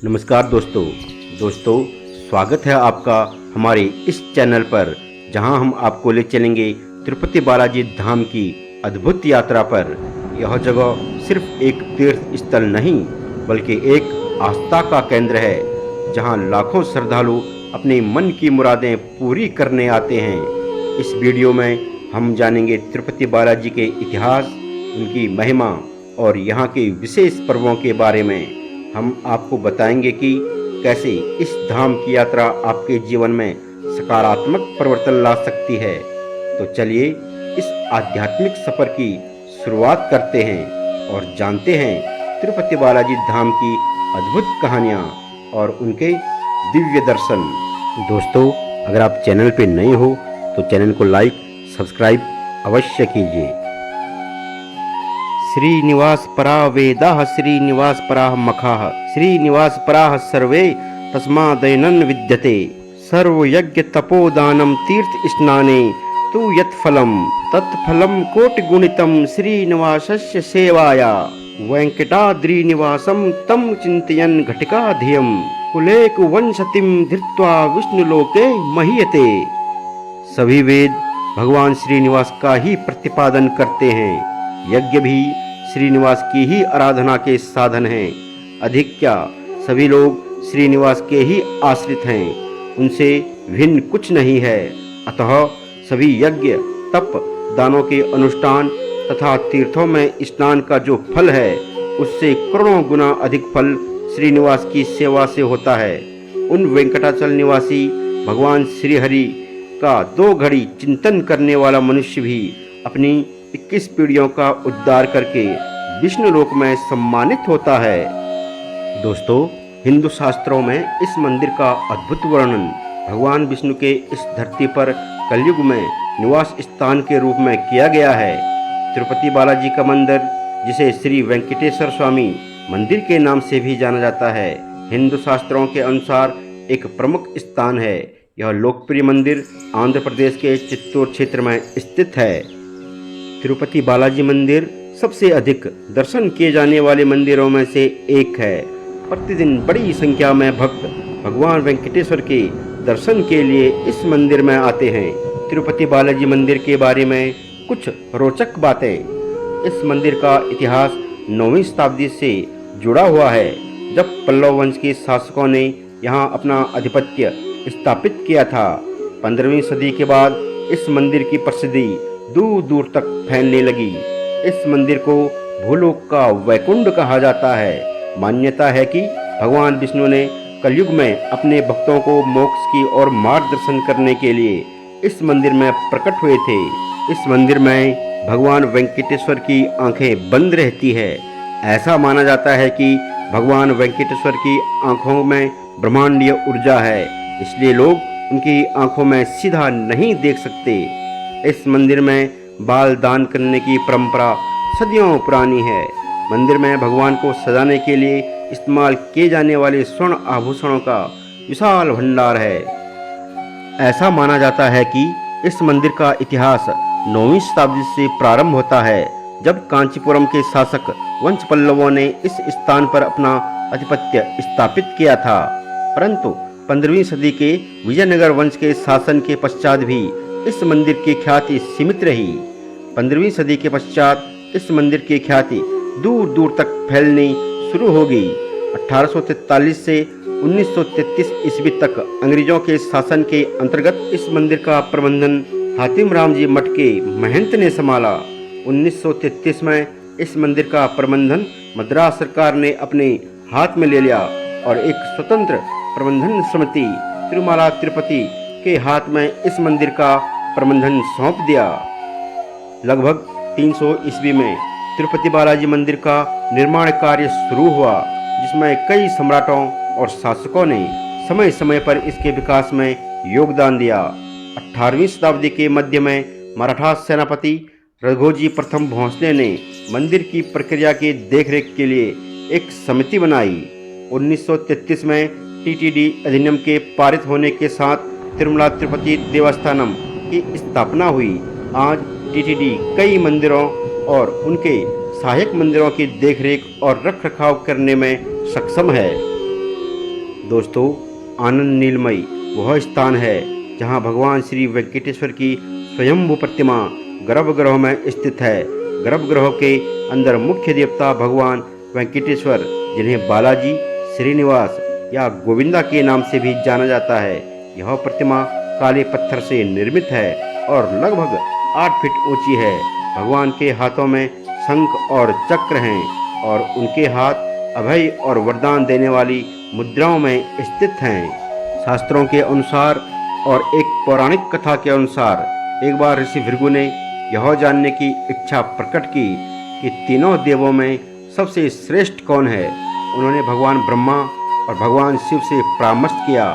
नमस्कार दोस्तों स्वागत है आपका हमारे इस चैनल पर, जहां हम आपको ले चलेंगे तिरुपति बालाजी धाम की अद्भुत यात्रा पर। यह जगह सिर्फ एक तीर्थ स्थल नहीं बल्कि एक आस्था का केंद्र है, जहां लाखों श्रद्धालु अपने मन की मुरादें पूरी करने आते हैं। इस वीडियो में हम जानेंगे तिरुपति बालाजी के इतिहास, उनकी महिमा और यहाँ के विशेष पर्वों के बारे में। हम आपको बताएंगे कि कैसे इस धाम की यात्रा आपके जीवन में सकारात्मक परिवर्तन ला सकती है। तो चलिए इस आध्यात्मिक सफर की शुरुआत करते हैं और जानते हैं तिरुपति बालाजी धाम की अद्भुत कहानियाँ और उनके दिव्य दर्शन। दोस्तों, अगर आप चैनल पे नए हो तो चैनल को लाइक सब्सक्राइब अवश्य कीजिए। श्रीनिवास परा वेदाः श्रीनिवास पराः मखाः श्रीनिवास पराः सर्वे तस्मादैनन् विद्यते। सर्वयज्ञ तपोदानं तीर्थ स्नाने तु यत्फलं तत्फलं कोटिगुणितं श्रीनिवासस्य सेवाया। वेंकटाद्रिनिवासं तं चिन्तयन् घटिकाधियं कुलेकुवंशतिं धृत्वा विष्णुलोके महीयते। सभी वेद भगवान श्रीनिवास का ही प्रतिपादन करते हैं। यज्ञ भी श्रीनिवास की ही आराधना के साधन हैं। अधिक क्या, सभी लोग श्रीनिवास के ही आश्रित हैं, उनसे भिन्न कुछ नहीं है। अतः सभी यज्ञ, तप, दानों के अनुष्ठान तथा तीर्थों में स्नान का जो फल है, उससे करोड़ों गुना अधिक फल श्रीनिवास की सेवा से होता है। उन वेंकटाचल निवासी भगवान श्रीहरि का 2 घड़ी चिंतन करने वाला मनुष्य भी अपनी 21 पीढ़ियों का उद्धार करके विष्णु लोक में सम्मानित होता है। दोस्तों, हिंदू शास्त्रों में इस मंदिर का अद्भुत वर्णन भगवान विष्णु के इस धरती पर कलयुग में निवास स्थान के रूप में किया गया है। तिरुपति बालाजी का मंदिर, जिसे श्री वेंकटेश्वर स्वामी मंदिर के नाम से भी जाना जाता है, हिंदू शास्त्रों के अनुसार एक प्रमुख स्थान है। यह लोकप्रिय मंदिर आंध्र प्रदेश के चित्तूर क्षेत्र में स्थित है। तिरुपति बालाजी मंदिर सबसे अधिक दर्शन किए जाने वाले मंदिरों में से एक है। प्रतिदिन बड़ी संख्या में भक्त भगवान वेंकटेश्वर के दर्शन के लिए इस मंदिर में आते हैं। तिरुपति बालाजी मंदिर के बारे में कुछ रोचक बातें। इस मंदिर का इतिहास 9वीं शताब्दी से जुड़ा हुआ है, जब पल्लव वंश के शासकों ने यहाँ अपना आधिपत्य स्थापित किया था। 15वीं सदी के बाद इस मंदिर की प्रसिद्धि दूर दूर तक फैलने लगी। इस मंदिर को भूलोक का वैकुंठ कहा जाता है। मान्यता है कि भगवान विष्णु ने कलयुग में अपने भक्तों को मोक्ष की ओर मार्गदर्शन करने के लिए इस मंदिर में प्रकट हुए थे। इस मंदिर में भगवान वेंकटेश्वर की आंखें बंद रहती है। ऐसा माना जाता है कि भगवान वेंकटेश्वर की आंखों में ब्रह्मांडीय ऊर्जा है, इसलिए लोग उनकी आंखों में सीधा नहीं देख सकते। इस मंदिर में बाल दान करने की परंपरा सदियों पुरानी है। मंदिर में भगवान को सजाने के लिए इस्तेमाल किए जाने वाले स्वर्ण आभूषणों का विशाल भंडार है। ऐसा माना जाता है कि इस मंदिर का इतिहास 9वीं शताब्दी से प्रारंभ होता है, जब कांचीपुरम के शासक वंश पल्लवों ने इस स्थान पर अपना आधिपत्य स्थापित किया था। परंतु 15वीं सदी के विजयनगर वंश के शासन के पश्चात भी इस मंदिर की ख्याति सीमित रही। 15वीं सदी के पश्चात इस मंदिर की ख्याति दूर दूर तक फैलनी शुरू हो गई। 1843 से 1933 ईस्वी तक अंग्रेजों के शासन के अंतर्गत इस मंदिर का प्रबंधन हातिम राम जी मठ के महंत ने संभाला। 1933 में इस मंदिर का प्रबंधन मद्रास सरकार ने अपने हाथ में ले लिया और एक स्वतंत्र प्रबंधन समिति तिरुमाला तिरुपति के हाथ में इस मंदिर का प्रबंधन सौंप दिया। लगभग 300 ईस्वी में तिरुपति बालाजी मंदिर का निर्माण कार्य शुरू हुआ, जिसमें कई सम्राटों और शासकों ने समय समय पर इसके विकास में योगदान दिया। 18वीं शताब्दी के मध्य में मराठा सेनापति रघोजी प्रथम भोंसले ने मंदिर की प्रक्रिया की देखरेख के लिए एक समिति बनाई। 1933 में टीटीडी अधिनियम के पारित होने के साथ तिरुमला तिरुपति देवस्थानम की स्थापना हुई। आज टीटीडी कई मंदिरों और उनके सहायक मंदिरों की देखरेख और रखरखाव करने में सक्षम है। दोस्तों, आनंद नीलमई वह स्थान है जहाँ भगवान श्री वेंकटेश्वर की स्वयंभू प्रतिमा गर्भगृह में स्थित है। गर्भगृह के अंदर मुख्य देवता भगवान वेंकटेश्वर, जिन्हें बालाजी, श्रीनिवास या गोविंदा के नाम से भी जाना जाता है। यह प्रतिमा काले पत्थर से निर्मित है और लगभग 8 फीट ऊंची है। भगवान के हाथों में शंख और चक्र हैं और उनके हाथ अभय और वरदान देने वाली मुद्राओं में स्थित हैं। शास्त्रों के अनुसार और एक पौराणिक कथा के अनुसार एक बार ऋषि भृगु ने यह जानने की इच्छा प्रकट की कि तीनों देवों में सबसे श्रेष्ठ कौन है। उन्होंने भगवान ब्रह्मा और भगवान शिव से परामर्श किया,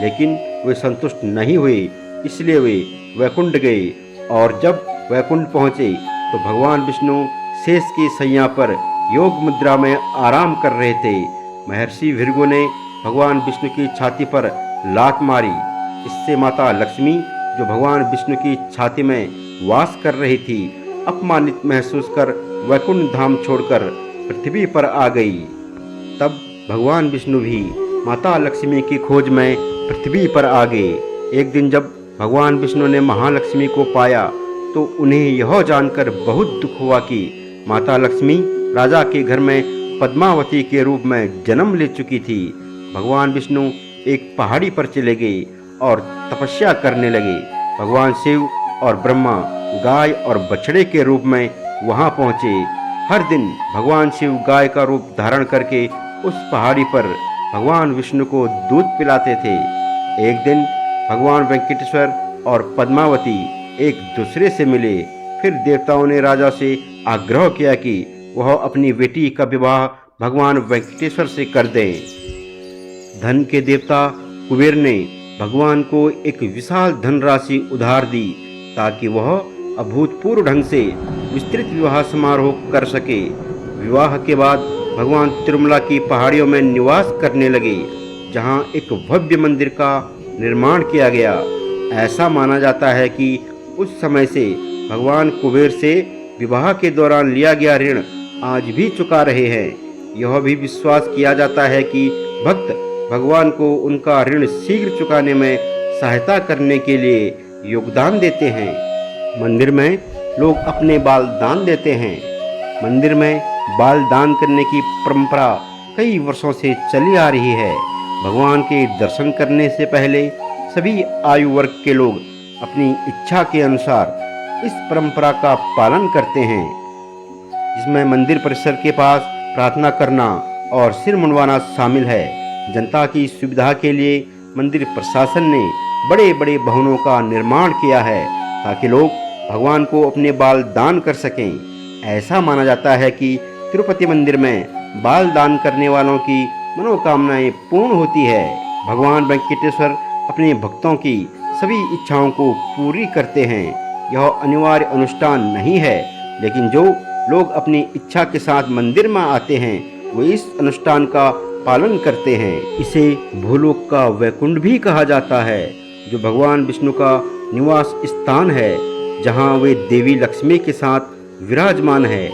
लेकिन वे संतुष्ट नहीं हुए, इसलिए वे वैकुंठ गए। और जब वैकुंठ पहुँचे तो भगवान विष्णु शेष की शैया पर योग मुद्रा में आराम कर रहे थे। महर्षि भृगु ने भगवान विष्णु की छाती पर लात मारी। इससे माता लक्ष्मी, जो भगवान विष्णु की छाती में वास कर रही थी, अपमानित महसूस कर वैकुंठ धाम छोड़कर पृथ्वी पर आ गई। तब भगवान विष्णु भी माता लक्ष्मी की खोज में पृथ्वी पर आ गए। एक दिन जब भगवान विष्णु ने महालक्ष्मी को पाया तो उन्हें यह जानकर बहुत दुख हुआ कि माता लक्ष्मी राजा के घर में पद्मावती के रूप में जन्म ले चुकी थी। भगवान विष्णु एक पहाड़ी पर चले गए और तपस्या करने लगे। भगवान शिव और ब्रह्मा गाय और बछड़े के रूप में वहां पहुंचे। हर दिन भगवान शिव गाय का रूप धारण करके उस पहाड़ी पर भगवान विष्णु को दूध पिलाते थे। एक दिन भगवान वेंकटेश्वर और पद्मावती एक दूसरे से मिले। फिर देवताओं ने राजा से आग्रह किया कि वह अपनी बेटी का विवाह भगवान वेंकटेश्वर से कर दें। धन के देवता कुबेर ने भगवान को एक विशाल धनराशि उधार दी ताकि वह अभूतपूर्व ढंग से विस्तृत विवाह समारोह कर सके। विवाह के बाद भगवान तिरुमला की पहाड़ियों में निवास करने लगे, जहां एक भव्य मंदिर का निर्माण किया गया। ऐसा माना जाता है कि उस समय से भगवान कुबेर से विवाह के दौरान लिया गया ऋण आज भी चुका रहे हैं। यह भी विश्वास किया जाता है कि भक्त भगवान को उनका ऋण शीघ्र चुकाने में सहायता करने के लिए योगदान देते हैं। मंदिर में लोग अपने बाल दान देते हैं। मंदिर में बाल दान करने की परंपरा कई वर्षों से चली आ रही है। भगवान के दर्शन करने से पहले सभी आयु वर्ग के लोग अपनी इच्छा के अनुसार इस परंपरा का पालन करते हैं, जिसमें मंदिर परिसर के पास प्रार्थना करना और सिर मुंडवाना शामिल है। जनता की सुविधा के लिए मंदिर प्रशासन ने बड़े बड़े भवनों का निर्माण किया है ताकि लोग भगवान को अपने बाल दान कर सकें। ऐसा माना जाता है कि तिरुपति मंदिर में बाल दान करने वालों की मनोकामनाएं पूर्ण होती है। भगवान वेंकटेश्वर अपने भक्तों की सभी इच्छाओं को पूरी करते हैं। यह अनिवार्य अनुष्ठान नहीं है, लेकिन जो लोग अपनी इच्छा के साथ मंदिर में आते हैं वो इस अनुष्ठान का पालन करते हैं। इसे भूलोक का वैकुंठ भी कहा जाता है, जो भगवान विष्णु का निवास स्थान है, जहां वे देवी लक्ष्मी के साथ विराजमान है।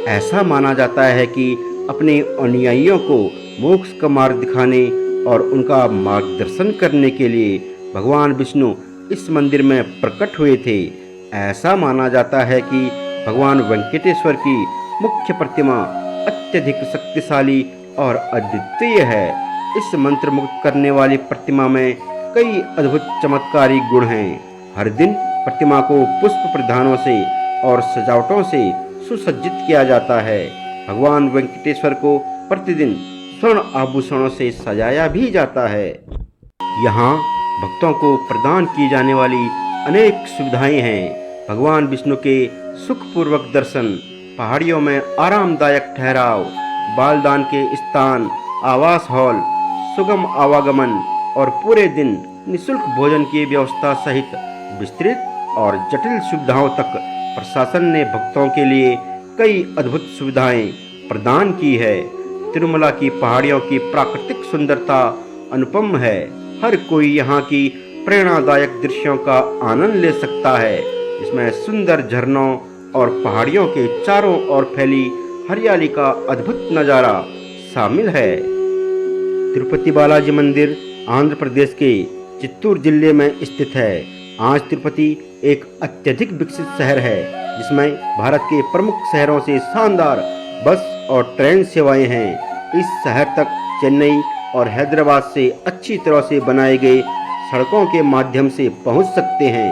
ऐसा माना जाता है कि अपने अनुयायियों को मोक्ष का मार्ग दिखाने और उनका मार्गदर्शन करने के लिए भगवान विष्णु इस मंदिर में प्रकट हुए थे। ऐसा माना जाता है कि भगवान वेंकटेश्वर की मुख्य प्रतिमा अत्यधिक शक्तिशाली और अद्वितीय है। इस मंत्र मुक्त करने वाली प्रतिमा में कई अद्भुत चमत्कारी गुण हैं। हर दिन प्रतिमा को पुष्प प्रधानों से और सजावटों से सुसज्जित किया जाता है। भगवान वेंकटेश्वर को प्रतिदिन स्वर्ण आभूषणों से सजाया भी जाता है। यहाँ भक्तों को प्रदान की जाने वाली अनेक सुविधाएं हैं। भगवान विष्णु के सुखपूर्वक दर्शन, पहाड़ियों में आरामदायक ठहराव, बालदान के स्थान, आवास हॉल, सुगम आवागमन और पूरे दिन निःशुल्क भोजन की व्यवस्था सहित विस्तृत और जटिल सुविधाओं तक प्रशासन ने भक्तों के लिए कई अद्भुत सुविधाएं प्रदान की है। तिरुमला की पहाड़ियों की प्राकृतिक सुंदरता अनुपम है। हर कोई यहाँ की प्रेरणादायक दृश्यों का आनंद ले सकता है, इसमें सुंदर झरनों और पहाड़ियों के चारों ओर फैली हरियाली का अद्भुत नज़ारा शामिल है। तिरुपति बालाजी मंदिर आंध्र प्रदेश के चित्तूर जिले में स्थित है। आज तिरुपति एक अत्यधिक विकसित शहर है जिसमें भारत के प्रमुख शहरों से शानदार बस और ट्रेन सेवाएं हैं। इस शहर तक चेन्नई और हैदराबाद से अच्छी तरह से बनाए गए सड़कों के माध्यम से पहुंच सकते हैं।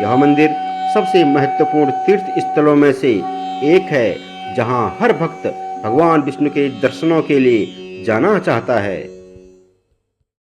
यह मंदिर सबसे महत्वपूर्ण तीर्थ स्थलों में से एक है जहां हर भक्त भगवान विष्णु के दर्शनों के लिए जाना चाहता है।